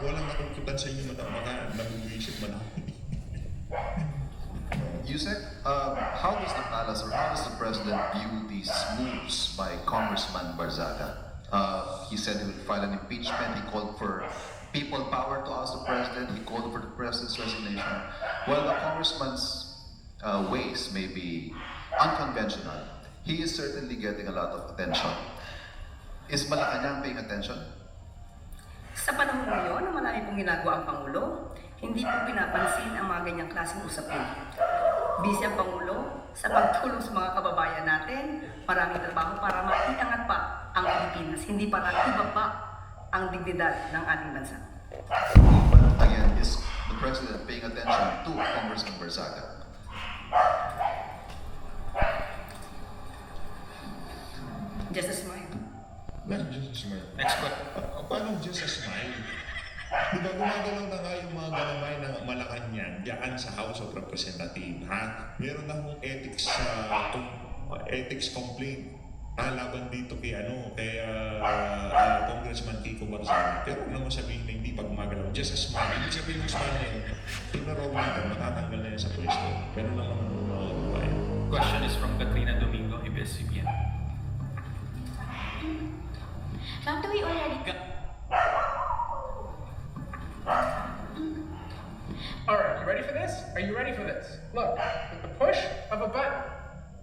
walang nakukutan sa inyo mata, nabubuisit man ako. Yusek, how does the palace or how does the president view these moves by Congressman Barzaga? He said he would file an impeachment. He called for people power to oust the president. He called for the president's resignation. While the congressman's ways may be unconventional, he is certainly getting a lot of attention. Is Malacanang paying attention? Sa panahon ngayon na marami pong ginagawa ang Pangulo, hindi po pinapansin ang mga ganyang klaseng usapin. Busy ang Pangulo sa pagtulong sa mga kababayan natin, maraming trabaho para maiangat pa ang Pilipinas, hindi para ibaba ang dignidad ng ating bansa. But again, is the president paying attention to Congressman Barzaga? Just a smile. Not just a smile. Next question. Paano just a smile? Diba gumagalaw na nga yung mga galamay ng Malacanang diyan sa House of Representatives, ha? Meron na akong ethics complaint laban dito kay Congressman Kiko Barzaga. Pero naman sabihin na hindi pa gumagalaw, just a smile. Ibig sabihin ng smile na yun, tinarog natin, matatanggal na yan sa pwesto. Pero lang naman mga babae. Question is from Katrina Domingo, ABS-CBN. Ma'am, do we already... Alright, you ready for this? Are you ready for this? Look, with the push of a button,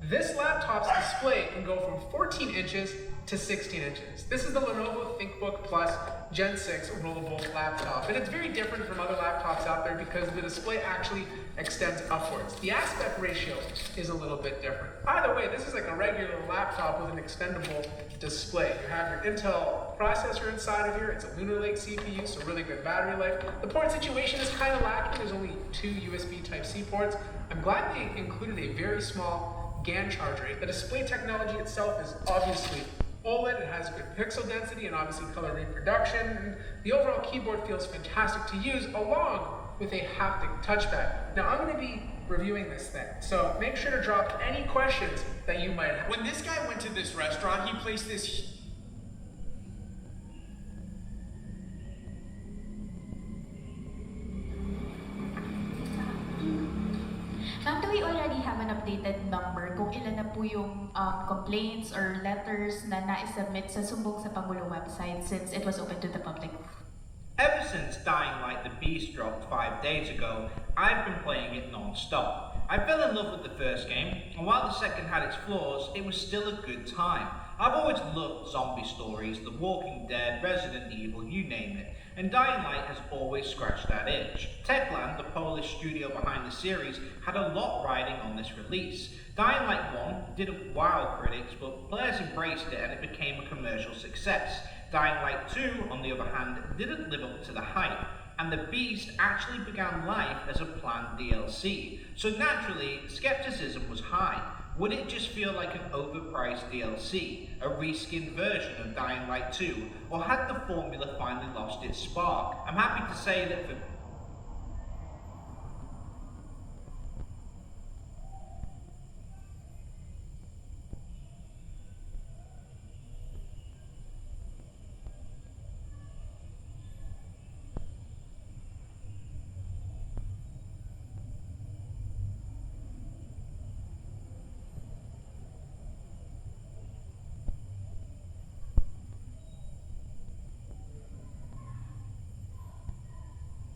this laptop's display can go from 14 inches to 16 inches. This is the Lenovo ThinkBook Plus Gen 6 rollable laptop. And it's very different from other laptops out there because the display actually extends upwards. The aspect ratio is a little bit different. Either way, this is like a regular laptop with an extendable display. You have your Intel processor inside of here. It's a Lunar Lake CPU, so really good battery life. The port situation is kind of lacking. There's only 2 USB Type-C ports. I'm glad they included a very small GAN charger. The display technology itself is obviously OLED. It has good pixel density and obviously color reproduction. And the overall keyboard feels fantastic to use along with a haptic touchpad. Now I'm going to be reviewing this thing, so make sure to drop any questions that you might have. When this guy went to this restaurant, he placed this Ma'am, do we already have an updated number kung ilan na po yung complaints or letters na na-submit sa Sumbong sa Pangulo website since it was open to the public? Ever since Dying Light the Beast dropped 5 days ago, I've been playing it non-stop. I fell in love with the first game, and while the second had its flaws, it was still a good time. I've always loved zombie stories, The Walking Dead, Resident Evil, you name it, and Dying Light has always scratched that itch. Techland, the Polish studio behind the series, had a lot riding on this release. Dying Light 1 didn't wow critics, but players embraced it and it became a commercial success. Dying Light 2, on the other hand, didn't live up to the hype, and the Beast actually began life as a planned DLC. So naturally, skepticism was high. Would it just feel like an overpriced DLC, a reskinned version of Dying Light 2, or had the formula finally lost its spark? I'm happy to say that for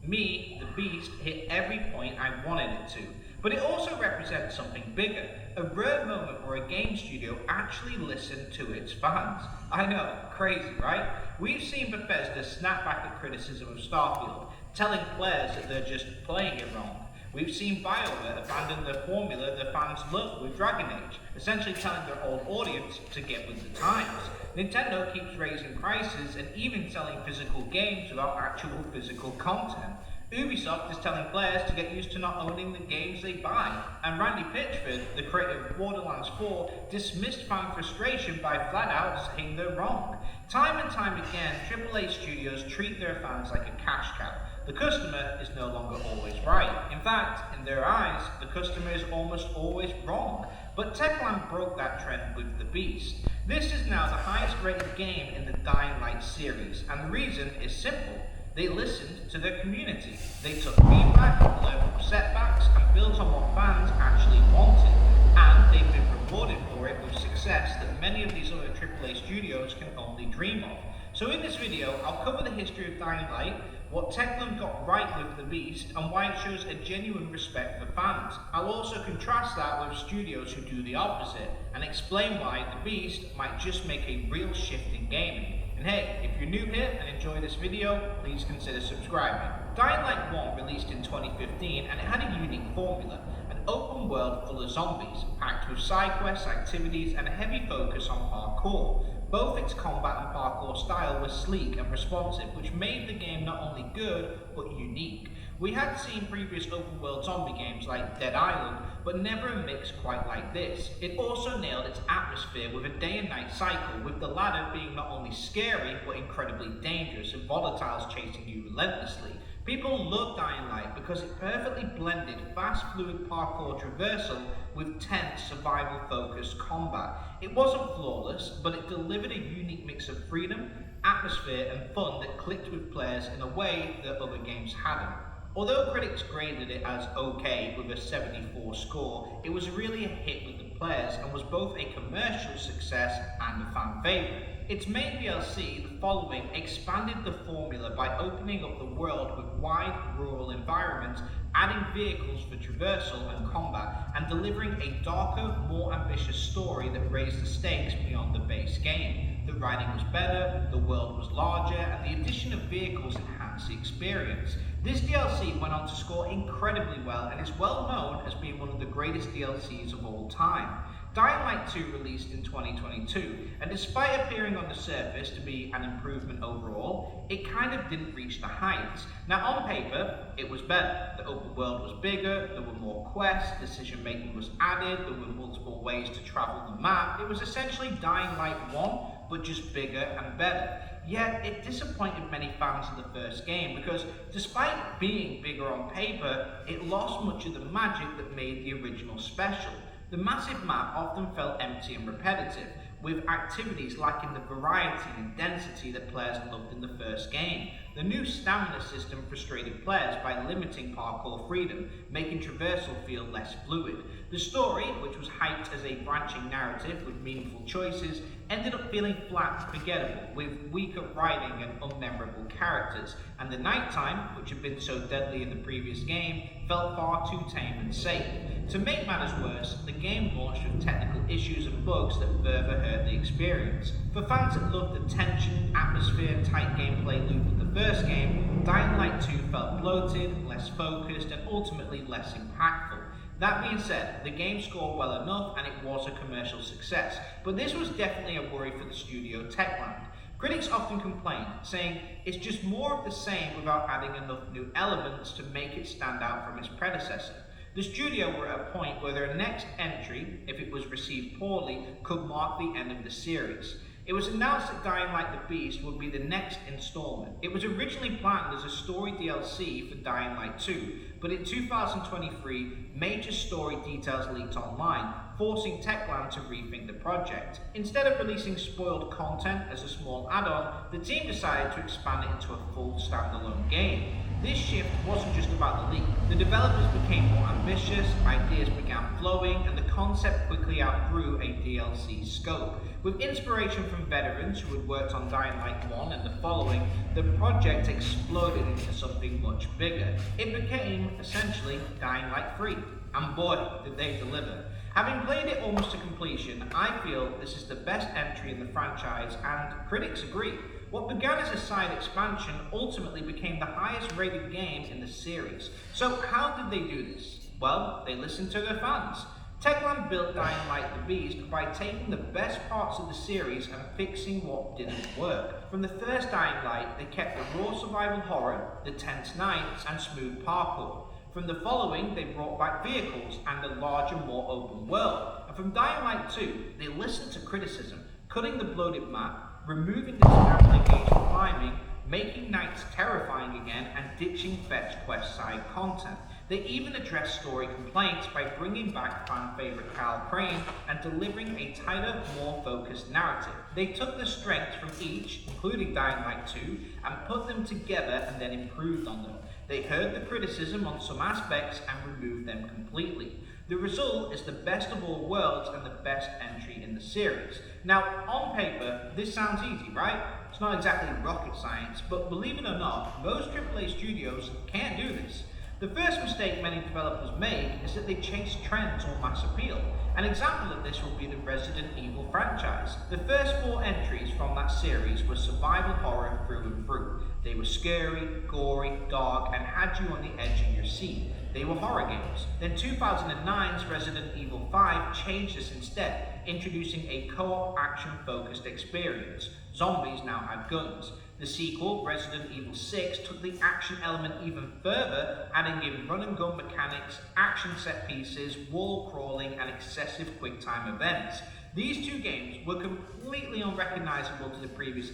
me, the Beast, hit every point I wanted it to. But it also represents something bigger, a rare moment where a game studio actually listened to its fans. I know, crazy, right? We've seen Bethesda snap back at criticism of Starfield, telling players that they're just playing it wrong. We've seen BioWare abandon the formula their fans love with Dragon Age, essentially telling their old audience to get with the times. Nintendo keeps raising prices and even selling physical games without actual physical content. Ubisoft is telling players to get used to not owning the games they buy, and Randy Pitchford, the creator of Borderlands 4, dismissed fan frustration by flat out saying they're wrong. Time and time again, AAA studios treat their fans like a cash cow. The customer is no longer always right. In fact, in their eyes, the customer is almost always wrong. But Techland broke that trend with The Beast. This is now the highest rated game in the Dying Light series, and the reason is simple. They listened to their community. They took feedback, learned from setbacks, and built on what fans actually wanted. And they've been rewarded for it with success that many of these other AAA studios can only dream of. So in this video, I'll cover the history of Dying Light, what Techland got right with the Beast, and why it shows a genuine respect for fans. I'll also contrast that with studios who do the opposite, and explain why the Beast might just make a real shift in gaming. And hey, if you're new here and enjoy this video, please consider subscribing. Dying Light 1 released in 2015 and it had a unique formula. An open world full of zombies, packed with side quests, activities, and a heavy focus on parkour. Both its combat and parkour style were sleek and responsive, which made the game not only good, but unique. We had seen previous open world zombie games like Dead Island, but never a mix quite like this. It also nailed its atmosphere with a day and night cycle, with the latter being not only scary, but incredibly dangerous, and volatiles chasing you relentlessly. People loved Dying Light because it perfectly blended fast fluid parkour traversal with tense survival focused combat. It wasn't flawless, but it delivered a unique mix of freedom, atmosphere and fun that clicked with players in a way that other games hadn't. Although critics graded it as okay with a 74 score, it was really a hit with the players and was both a commercial success and a fan favourite. Its main DLC, The Following, expanded the formula by opening up the world with wide rural environments, adding vehicles for traversal and combat, and delivering a darker, more ambitious story that raised the stakes beyond the base game. The writing was better, the world was larger, and the addition of vehicles enhanced the experience. This DLC went on to score incredibly well and is well known as being one of the greatest DLCs of all time. Dying Light 2 released in 2022, and despite appearing on the surface to be an improvement overall, it kind of didn't reach the heights. Now on paper, it was better. The open world was bigger, there were more quests, decision making was added, there were multiple ways to travel the map. It was essentially Dying Light 1, but just bigger and better. Yet it disappointed many fans of the first game because despite being bigger on paper, it lost much of the magic that made the original special. The massive map often felt empty and repetitive, with activities lacking the variety and density that players loved in the first game. The new stamina system frustrated players by limiting parkour freedom, making traversal feel less fluid. The story, which was hyped as a branching narrative with meaningful choices, ended up feeling flat and forgettable, with weaker writing and unmemorable characters, and the nighttime, which had been so deadly in the previous game, felt far too tame and safe. To make matters worse, the game launched with technical issues and bugs that further hurt the experience. For fans that loved the tension, atmosphere and tight gameplay loop of the first game, Dying Light 2 felt bloated, less focused and ultimately less impactful. That being said, the game scored well enough and it was a commercial success, but this was definitely a worry for the studio Techland. Critics often complained, saying it's just more of the same without adding enough new elements to make it stand out from its predecessor. The studio were at a point where their next entry, if it was received poorly, could mark the end of the series. It was announced that Dying Light the Beast would be the next installment. It was originally planned as a story DLC for Dying Light 2, but in 2023, major story details leaked online, forcing Techland to rethink the project. Instead of releasing spoiled content as a small add-on, the team decided to expand it into a full standalone game. This shift wasn't just about the leak. The developers became more ambitious, ideas began flowing, and the concept quickly outgrew a DLC scope. With inspiration from veterans who had worked on Dying Light 1 and The Following, the project exploded into something much bigger. It became, essentially, Dying Light 3. And boy, did they deliver. Having played it almost to completion, I feel this is the best entry in the franchise, and critics agree. What began as a side expansion ultimately became the highest rated game in the series. So how did they do this? Well, they listened to their fans. Techland built Dying Light the Beast by taking the best parts of the series and fixing what didn't work. From the first Dying Light, they kept the raw survival horror, the tense nights, and smooth parkour. From The Following, they brought back vehicles and a larger, more open world. And from Dying Light 2, they listened to criticism, cutting the bloated map, removing the stamina gauge for climbing, making nights terrifying again, and ditching fetch quest side content. They even addressed story complaints by bringing back fan favourite Kyle Crane and delivering a tighter, more focused narrative. They took the strengths from each, including Dying Light 2, and put them together and then improved on them. They heard the criticism on some aspects and removed them completely. The result is the best of all worlds and the best entry in the series. Now, on paper, this sounds easy, right? It's not exactly rocket science, but believe it or not, most AAA studios can't do this. The first mistake many developers make is that they chase trends or mass appeal. An example of this would be the Resident Evil franchise. The first 4 entries from that series were survival horror through and through. They were scary, gory, dark, and had you on the edge of your seat. They were horror games. Then 2009's Resident Evil 5 changed this instead, introducing a co-op action-focused experience. Zombies now had guns. The sequel, Resident Evil 6, took the action element even further, adding in run-and-gun mechanics, action set pieces, wall crawling, and excessive quick-time events. These 2 games were completely unrecognizable to the previous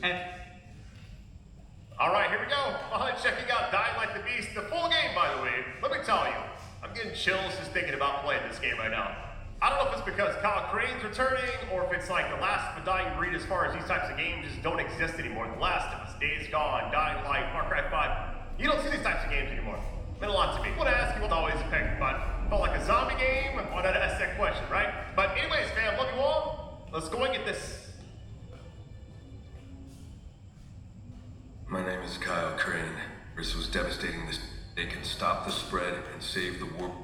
Alright, here we go. Finally checking out Dying Like the Beast, the full game, by the way. Let me tell you, I'm getting chills just thinking about playing this game right now. I don't know if it's because Kyle Crane's returning, or if it's like the last of a dying breed as far as these types of games just don't exist anymore. The Last of Us, Days Gone, Dying Light, Far Cry 5. You don't see these types of games anymore. Meant a lot to me. I want to ask you what always picked, but felt like a zombie game. I wanted to ask that question, right? But anyways, fam, love you all. Let's go and get this. My name is Kyle Crane. This was devastating. They can stop the spread and save the world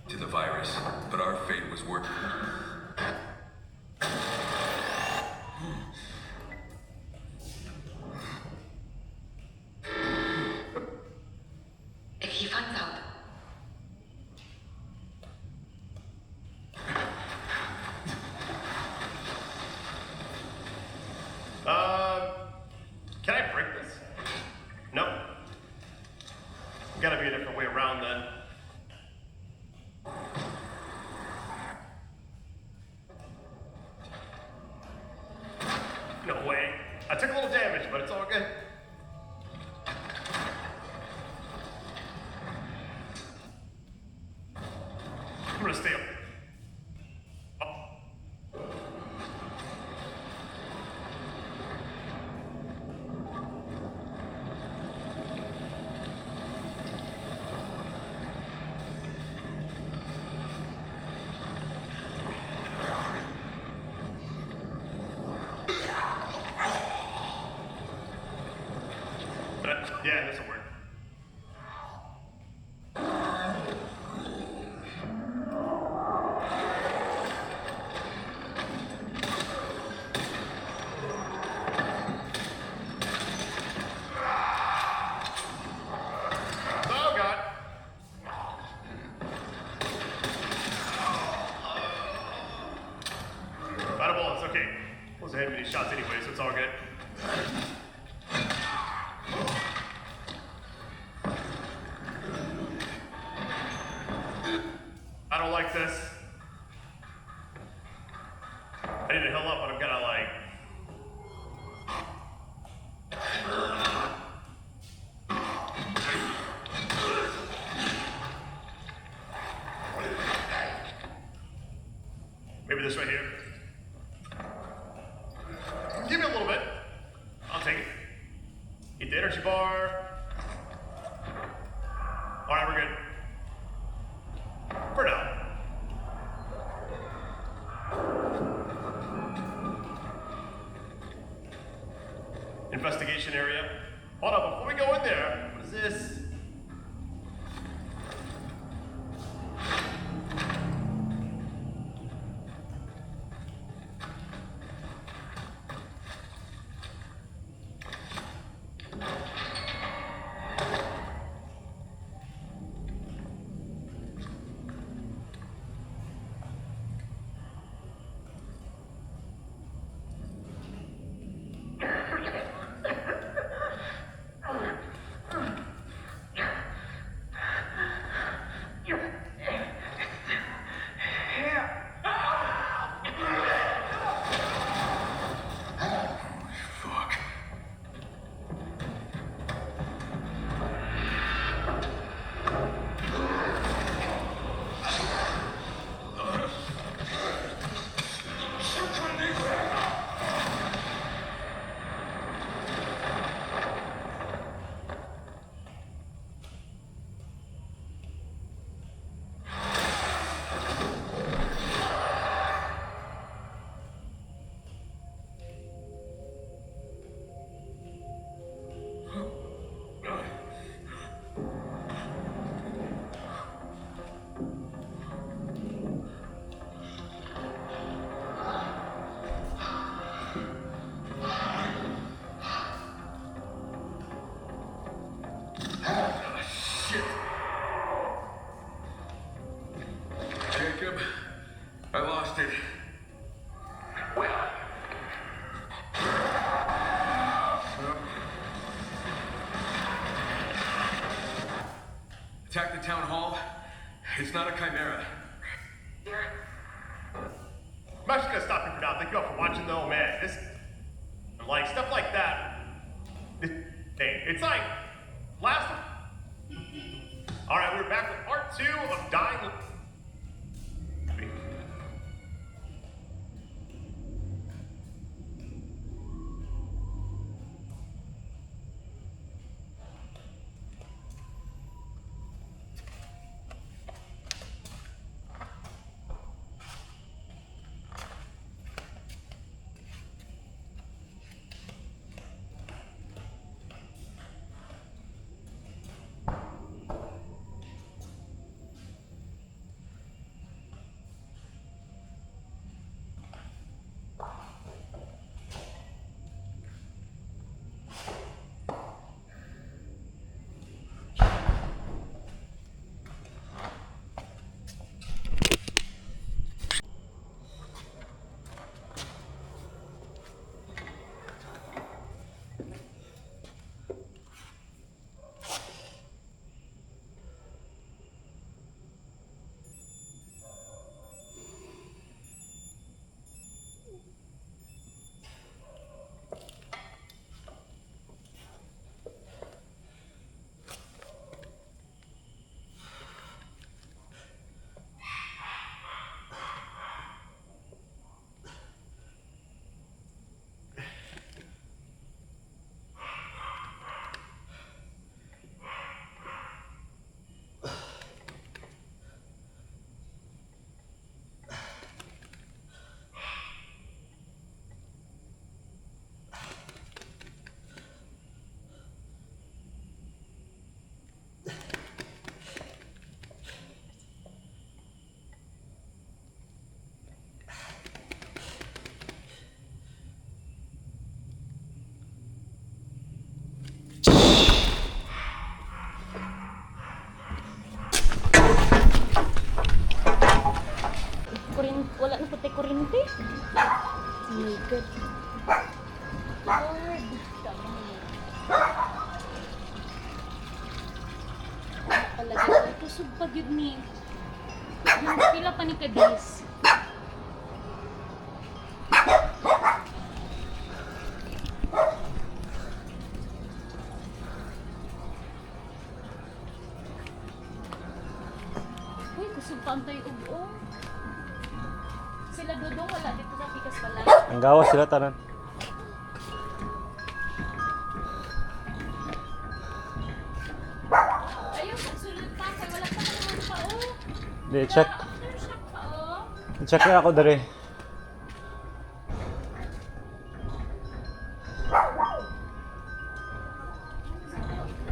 to the virus, but our fate was worse. If he finds out, Can I break this? No. Gotta be a different way around then. No way. I took a little damage, but it's all good. I'm gonna stay up. Yeah, this will work. Oh, God. Fireballs, it's okay. Wasn't hitting many shots anyway, so it's all good. I don't like this. I need to heal up, but I'm gonna like. Maybe this right here. Give me a little bit. I'll take it. Eat the energy bar. Alright, we're good. For now. Investigation area. Hold on, before we go in there, what is this? Fuck. attack the town hall. It's not a chimera. I'm actually gonna stop you for now. Thank you all for watching though, man. This, like, stuff like that. It's like, last. Alright, we're back with part 2 of Dying. Wala na pati kuryente. Oh my God. Lord. Palagi ay kusog pag yun ni. Yung pila pa ni Kadis. Uy, kusog pa ang tayo ubo. Sila Dudong wala dito sa Pikas Balay. Ang gawas sila tanan. Ayun, nagsulod pa. Kaya wala pa naman pa, oh. Di, check. Aftershock pa, oh. Check na ako dali.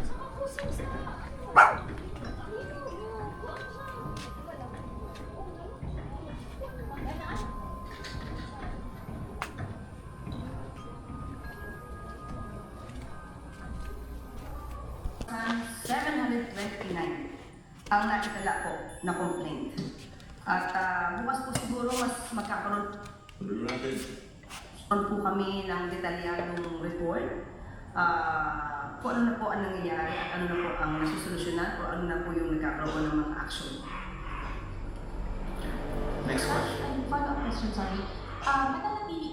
Sama pusing sa... 729 ang naitala po na complaint. At bukas po siguro mas magkakaroon po kami ng detalyadong report. Kung ano na po ang nangyayari at ano na po ang nasusolusyonan o ano na po yung nagkakaroon ng mga action. Next question. Follow-up question, sorry.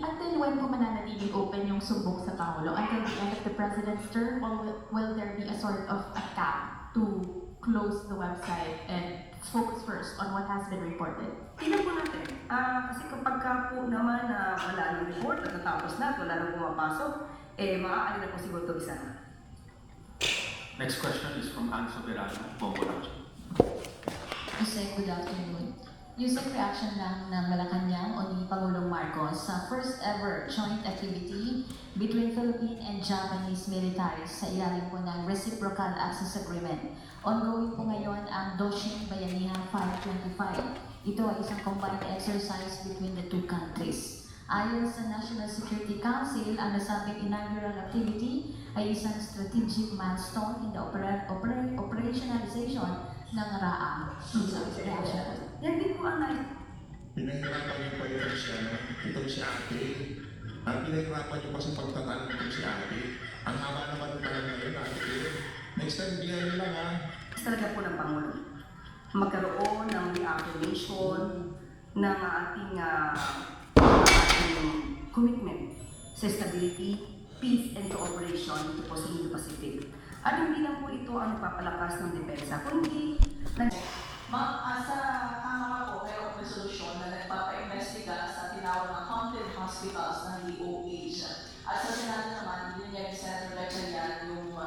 Until when po mananatiling open yung sumbong sa Pangulo? Until the end of the President's term, or will there be a sort of a cap to close the website and focus first on what has been reported? Tingnan po natin. Kasi kapag ka po naman wala ng report at natapos na at wala nang pumapasok, maaari na po siguro ito isa na. Next question is from Anso Verano, Momorajo. Yusek, good afternoon. Yusek, reaction lang ng Malacanang o ni Pangulong Marcos sa first ever joint activity between Philippine and Japanese militaries sa ilalim po ng Reciprocal Access Agreement. Ongoing po ngayon ang Doshin Bayanihan 525. Ito ay isang combined exercise between the two countries. Ayon sa National Security Council, ang nasabing inaugural activity ay isang strategic milestone in the operationalization ng RAA. Yan din po ang Pinahirapan niyo pa yun itong si ate. Pinahirapan niyo pa sa pagtatanong itong si ate. Ang haba naman ng panahon na yun, ate. Next time, bigyan niyo lang ha. talaga po ng Pangulo. Magkaroon ng reaffirmation ng ating commitment sa stability, peace, and cooperation dito po sa Indo-Pacific. At hindi lang po ito ang nagpapalakas ng depensa, kundi Sa Kamara po, mayroong resolusyon na nagpapa-investiga sa tinawag na haunted hospitals ng DOH. At sa Senado naman, niya ni Senator Gatchalian yung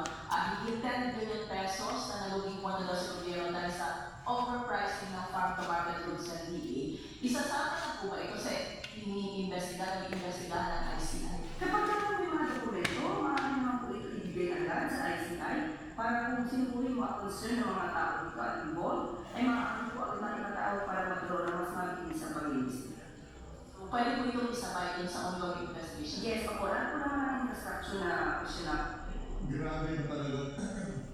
higit 10 billion pesos na naluging po nila sa gobyerno dahil sa overpricing ng farm-to-market goods ng DA. Isasama na po ba ito sa iniimbestigahan ng ICI? kapag naman may mga dokumento, maaari naman po ito ibigay agad sa ICI para kung sino po yung mga concern ng mga tao dito at involved, ay maaari po agad na itatawag para magkaroon ng mas mabilis sa pag-iimbestiga. Pwede po itong isabay dun sa ongoing investigation? Yes, ako. Ano po naman ang infrastructure na optional? Grabe na talaga.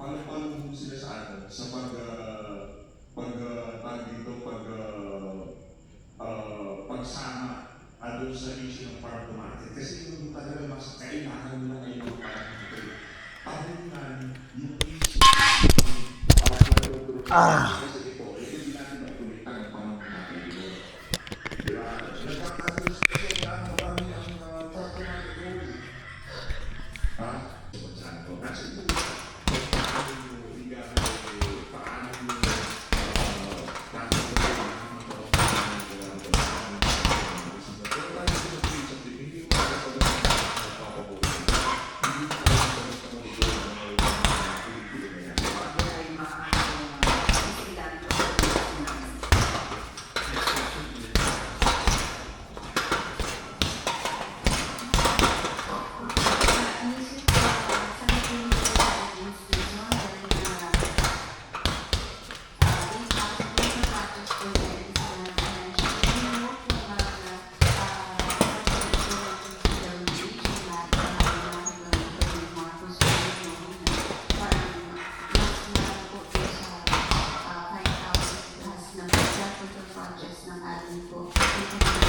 Palo-palo mo sila sa atin sa pagsama doon sa issue ng farm to market. Kasi yung talaga mas kailangan nila ngayon ng farm to market. Pahulunan yung issue kasi ito hindi natin maikumita ng panahon natin dito. Diba? Nagkakaroon kasi ang marami ang farm to market goal. Ha? Saan ko? Kasi ito projects ng ating po.